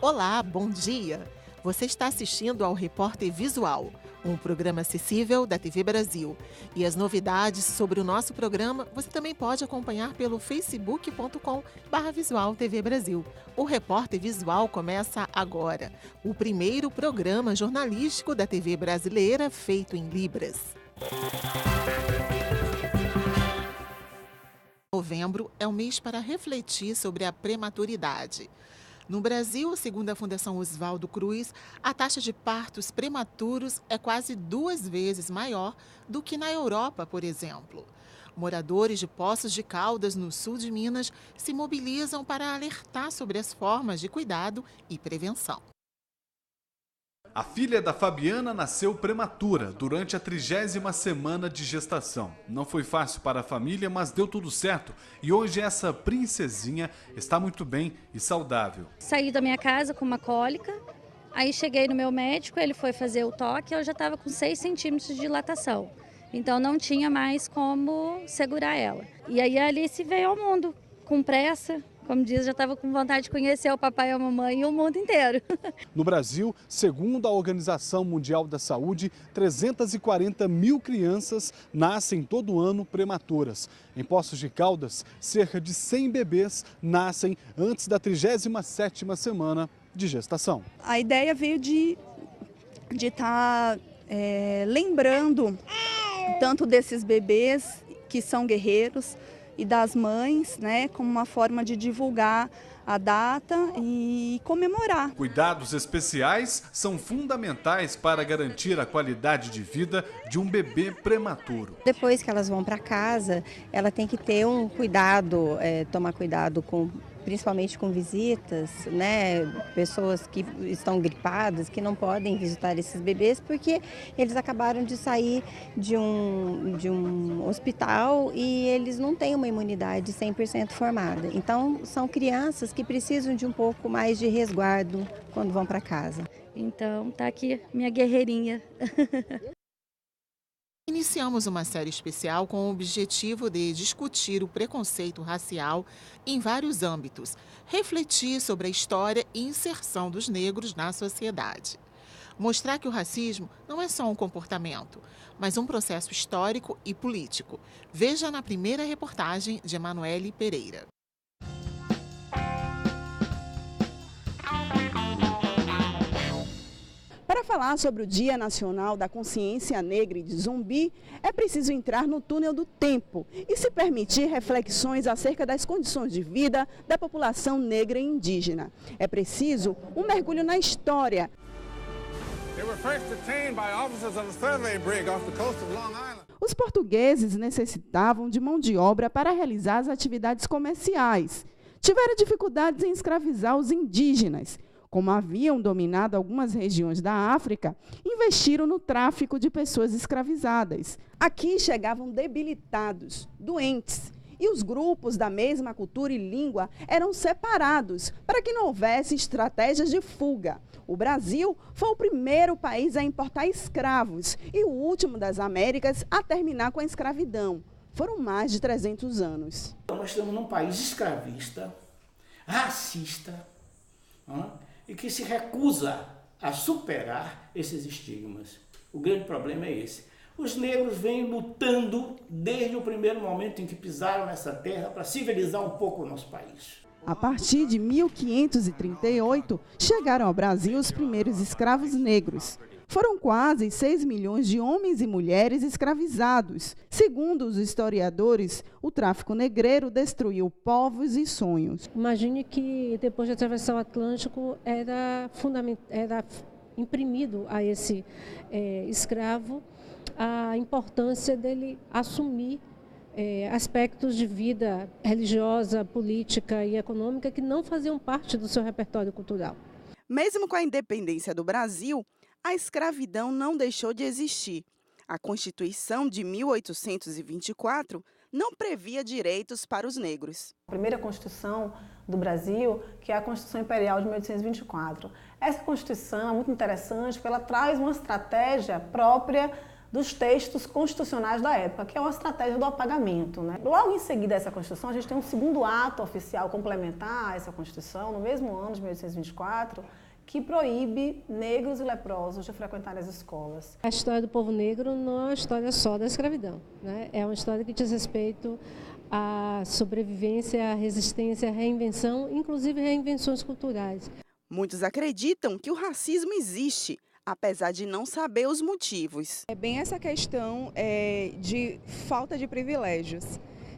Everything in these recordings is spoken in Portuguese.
Olá, bom dia! Você está assistindo ao Repórter Visual, um programa acessível da TV Brasil. E as novidades sobre o nosso programa você também pode acompanhar pelo facebook.com/Visual TV Brasil. O Repórter Visual começa agora, o primeiro programa jornalístico da TV brasileira feito em Libras. Novembro é um mês para refletir sobre a prematuridade. No Brasil, segundo a Fundação Oswaldo Cruz, a taxa de partos prematuros é quase 2 vezes maior do que na Europa, por exemplo. Moradores de Poços de Caldas, no sul de Minas, se mobilizam para alertar sobre as formas de cuidado e prevenção. A filha da Fabiana nasceu prematura durante a 30ª semana de gestação. Não foi fácil para a família, mas deu tudo certo. E hoje essa princesinha está muito bem e saudável. Saí da minha casa com uma cólica, aí cheguei no meu médico, ele foi fazer o toque e eu já estava com 6 centímetros de dilatação. Então não tinha mais como segurar ela. E aí a Alice veio ao mundo com pressa. Como diz, já estava com vontade de conhecer o papai e a mamãe e o mundo inteiro. No Brasil, segundo a Organização Mundial da Saúde, 340 mil crianças nascem todo ano prematuras. Em Poços de Caldas, cerca de 100 bebês nascem antes da 37ª semana de gestação. A ideia veio de estar lembrando tanto desses bebês que são guerreiros, e das mães, né, como uma forma de divulgar a data e comemorar. Cuidados especiais são fundamentais para garantir a qualidade de vida de um bebê prematuro. Depois que elas vão para casa, ela tem que ter um cuidado, tomar cuidado principalmente com visitas, né? Pessoas que estão gripadas, que não podem visitar esses bebês porque eles acabaram de sair de um hospital e eles não têm uma imunidade 100% formada. Então, são crianças que precisam de um pouco mais de resguardo quando vão para casa. Então, tá aqui minha guerreirinha. Iniciamos uma série especial com o objetivo de discutir o preconceito racial em vários âmbitos, refletir sobre a história e inserção dos negros na sociedade. Mostrar que o racismo não é só um comportamento, mas um processo histórico e político. Veja na primeira reportagem de Emanuele Pereira. Para falar sobre o Dia Nacional da Consciência Negra e de Zumbi, é preciso entrar no túnel do tempo e se permitir reflexões acerca das condições de vida da população negra e indígena. É preciso um mergulho na história. Os portugueses necessitavam de mão de obra para realizar as atividades comerciais. Tiveram dificuldades em escravizar os indígenas. Como haviam dominado algumas regiões da África, investiram no tráfico de pessoas escravizadas. Aqui chegavam debilitados, doentes, e os grupos da mesma cultura e língua eram separados para que não houvesse estratégias de fuga. O Brasil foi o primeiro país a importar escravos e o último das Américas a terminar com a escravidão. Foram mais de 300 anos. Então, nós estamos num país escravista, racista, e que se recusa a superar esses estigmas. O grande problema é esse. Os negros vêm lutando desde o primeiro momento em que pisaram nessa terra para civilizar um pouco o nosso país. A partir de 1538, chegaram ao Brasil os primeiros escravos negros. Foram quase 6 milhões de homens e mulheres escravizados. Segundo os historiadores, o tráfico negreiro destruiu povos e sonhos. Imagine que depois de atravessar o Atlântico era imprimido a esse escravo a importância dele assumir aspectos de vida religiosa, política e econômica que não faziam parte do seu repertório cultural. Mesmo com a independência do Brasil, a escravidão não deixou de existir. A Constituição de 1824 não previa direitos para os negros. A primeira Constituição do Brasil, que é a Constituição Imperial de 1824. Essa Constituição é muito interessante porque ela traz uma estratégia própria dos textos constitucionais da época, que é uma estratégia do apagamento, né? Logo em seguida a essa Constituição, a gente tem um segundo ato oficial complementar a essa Constituição, no mesmo ano de 1824, que proíbe negros e leprosos de frequentar as escolas. A história do povo negro não é uma história só da escravidão, né? É uma história que diz respeito à sobrevivência, à resistência, à reinvenção, inclusive reinvenções culturais. Muitos acreditam que o racismo existe, apesar de não saber os motivos. É bem essa questão de falta de privilégios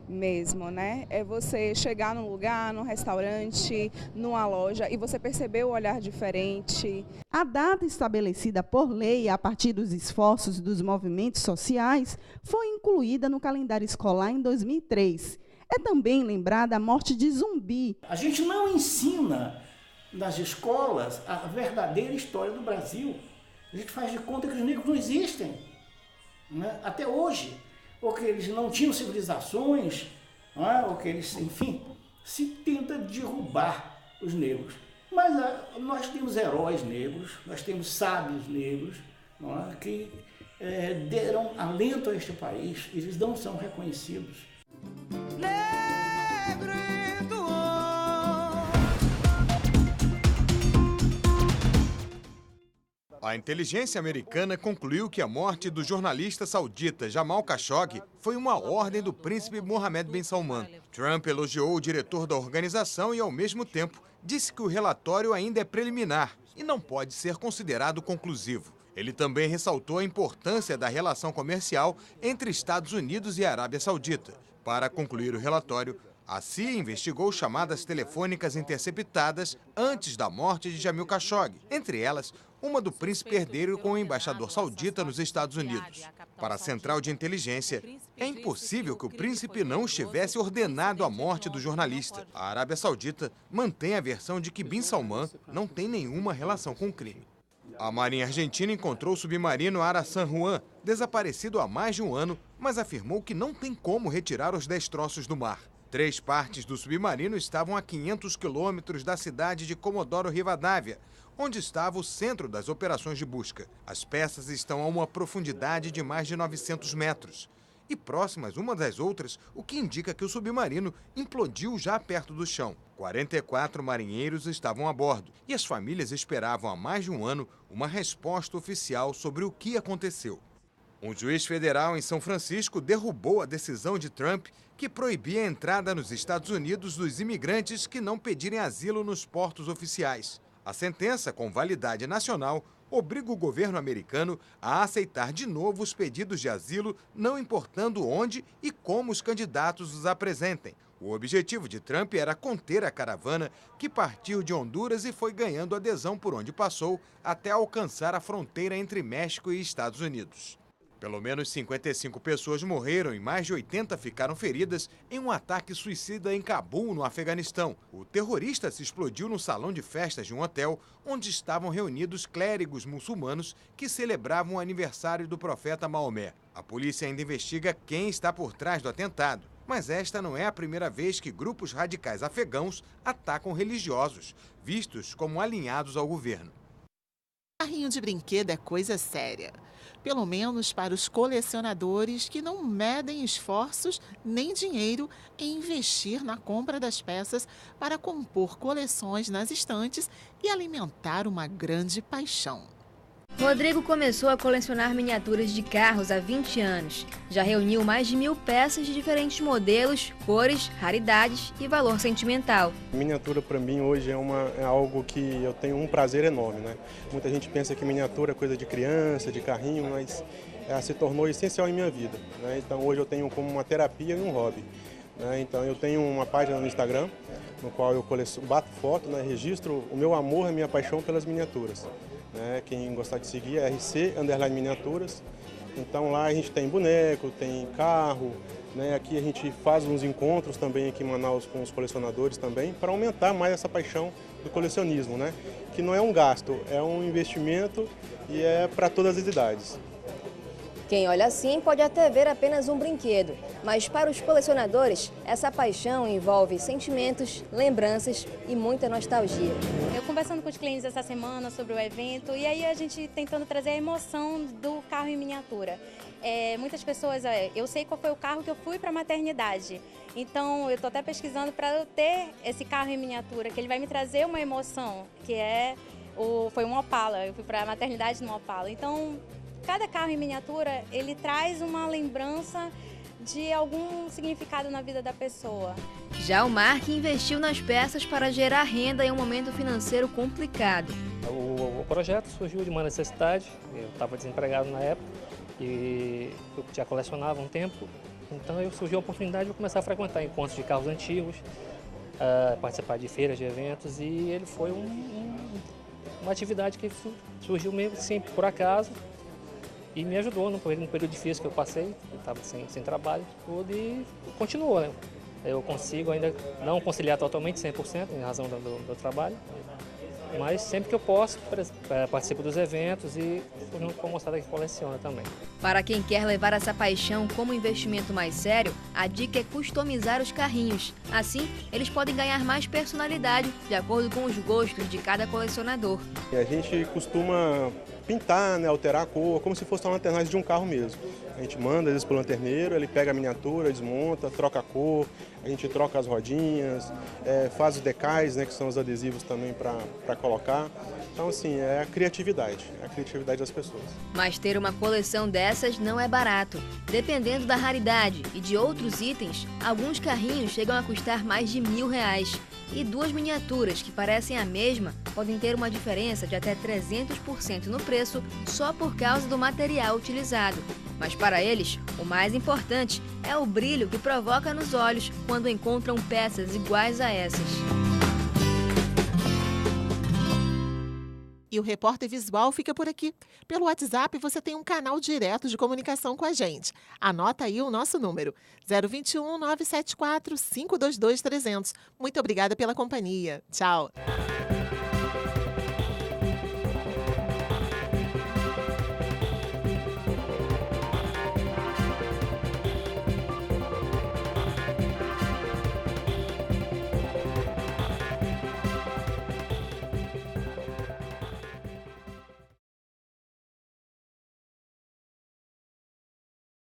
mesmo, né? É você chegar num lugar, num restaurante, numa loja e você perceber o olhar diferente. A data estabelecida por lei a partir dos esforços dos movimentos sociais foi incluída no calendário escolar em 2003. É também lembrada a morte de Zumbi. A gente não ensina nas escolas a verdadeira história do Brasil. A gente faz de conta que os negros não existem, né? Até hoje. Ou que eles não tinham civilizações, não é? Ou que eles, enfim, se tenta derrubar os negros. Mas nós temos heróis negros, nós temos sábios negros, não é? Que deram alento a este país, eles não são reconhecidos. A inteligência americana concluiu que a morte do jornalista saudita Jamal Khashoggi foi uma ordem do príncipe Mohammed bin Salman. Trump elogiou o diretor da organização e, ao mesmo tempo, disse que o relatório ainda é preliminar e não pode ser considerado conclusivo. Ele também ressaltou a importância da relação comercial entre Estados Unidos e Arábia Saudita. Para concluir o relatório, a CIA investigou chamadas telefônicas interceptadas antes da morte de Jamil Khashoggi, entre elas uma do príncipe herdeiro com o embaixador saudita nos Estados Unidos. Para a Central de Inteligência, é impossível que o príncipe não estivesse ordenado a morte do jornalista. A Arábia Saudita mantém a versão de que bin Salman não tem nenhuma relação com o crime. A Marinha Argentina encontrou o submarino Ara San Juan, desaparecido há mais de um ano, mas afirmou que não tem como retirar os destroços do mar. 3 partes do submarino estavam a 500 quilômetros da cidade de Comodoro Rivadavia, onde estava o centro das operações de busca. As peças estão a uma profundidade de mais de 900 metros e próximas uma das outras, o que indica que o submarino implodiu já perto do chão. 44 marinheiros estavam a bordo e as famílias esperavam há mais de um ano uma resposta oficial sobre o que aconteceu. Um juiz federal em São Francisco derrubou a decisão de Trump que proibia a entrada nos Estados Unidos dos imigrantes que não pedirem asilo nos portos oficiais. A sentença, com validade nacional, obriga o governo americano a aceitar de novo os pedidos de asilo, não importando onde e como os candidatos os apresentem. O objetivo de Trump era conter a caravana que partiu de Honduras e foi ganhando adesão por onde passou até alcançar a fronteira entre México e Estados Unidos. Pelo menos 55 pessoas morreram e mais de 80 ficaram feridas em um ataque suicida em Cabul, no Afeganistão. O terrorista se explodiu no salão de festas de um hotel onde estavam reunidos clérigos muçulmanos que celebravam o aniversário do profeta Maomé. A polícia ainda investiga quem está por trás do atentado, mas esta não é a primeira vez que grupos radicais afegãos atacam religiosos, vistos como alinhados ao governo. Carrinho de brinquedo é coisa séria. Pelo menos para os colecionadores que não medem esforços nem dinheiro em investir na compra das peças para compor coleções nas estantes e alimentar uma grande paixão. Rodrigo começou a colecionar miniaturas de carros há 20 anos. Já reuniu mais de 1000 peças de diferentes modelos, cores, raridades e valor sentimental. Miniatura para mim hoje é algo que eu tenho um prazer enorme, né? Muita gente pensa que miniatura é coisa de criança, de carrinho, mas ela se tornou essencial em minha vida, né? Então hoje eu tenho como uma terapia e um hobby, né? Então eu tenho uma página no Instagram, no qual eu bato foto, né? Registro o meu amor e a minha paixão pelas miniaturas. Quem gostar de seguir é RC_miniaturas. Então lá a gente tem boneco, tem carro, né? Aqui a gente faz uns encontros também aqui em Manaus com os colecionadores também, para aumentar mais essa paixão do colecionismo, né? Que não é um gasto, é um investimento e é para todas as idades. Quem olha assim pode até ver apenas um brinquedo, mas para os colecionadores, essa paixão envolve sentimentos, lembranças e muita nostalgia. Eu conversando com os clientes essa semana sobre o evento, e aí a gente tentando trazer a emoção do carro em miniatura. Muitas pessoas, eu sei qual foi o carro que eu fui para a maternidade, então eu estou até pesquisando para eu ter esse carro em miniatura, que ele vai me trazer uma emoção, que foi um Opala, eu fui para a maternidade no Opala. Então, cada carro em miniatura, ele traz uma lembrança de algum significado na vida da pessoa. Já o Mark investiu nas peças para gerar renda em um momento financeiro complicado. O projeto surgiu de uma necessidade, eu estava desempregado na época e eu já colecionava um tempo, então surgiu a oportunidade de começar a frequentar encontros de carros antigos, participar de feiras, de eventos, e ele foi uma atividade que surgiu meio assim, por acaso, e me ajudou no período difícil que eu passei, eu estava sem trabalho, tudo, e continuou, né? Eu consigo ainda não conciliar totalmente 100% em razão do trabalho, mas sempre que eu posso, participo dos eventos e junto com a moçada que coleciona também. Para quem quer levar essa paixão como investimento mais sério, a dica é customizar os carrinhos. Assim, eles podem ganhar mais personalidade de acordo com os gostos de cada colecionador. A gente costuma pintar, né, alterar a cor, como se fosse uma lanternagem de um carro mesmo. A gente manda, às vezes, para o lanterneiro, ele pega a miniatura, desmonta, troca a cor, a gente troca as rodinhas, faz os decais, né, que são os adesivos também para colocar. Então, assim, é a criatividade das pessoas. Mas ter uma coleção dessas não é barato. Dependendo da raridade e de outros itens, alguns carrinhos chegam a custar mais de R$1.000. E duas miniaturas que parecem a mesma podem ter uma diferença de até 300% no preço só por causa do material utilizado. Mas para eles, o mais importante é o brilho que provoca nos olhos quando encontram peças iguais a essas. E o Repórter Visual fica por aqui. Pelo WhatsApp você tem um canal direto de comunicação com a gente. Anota aí o nosso número, 021 974 522 300. Muito obrigada pela companhia. Tchau.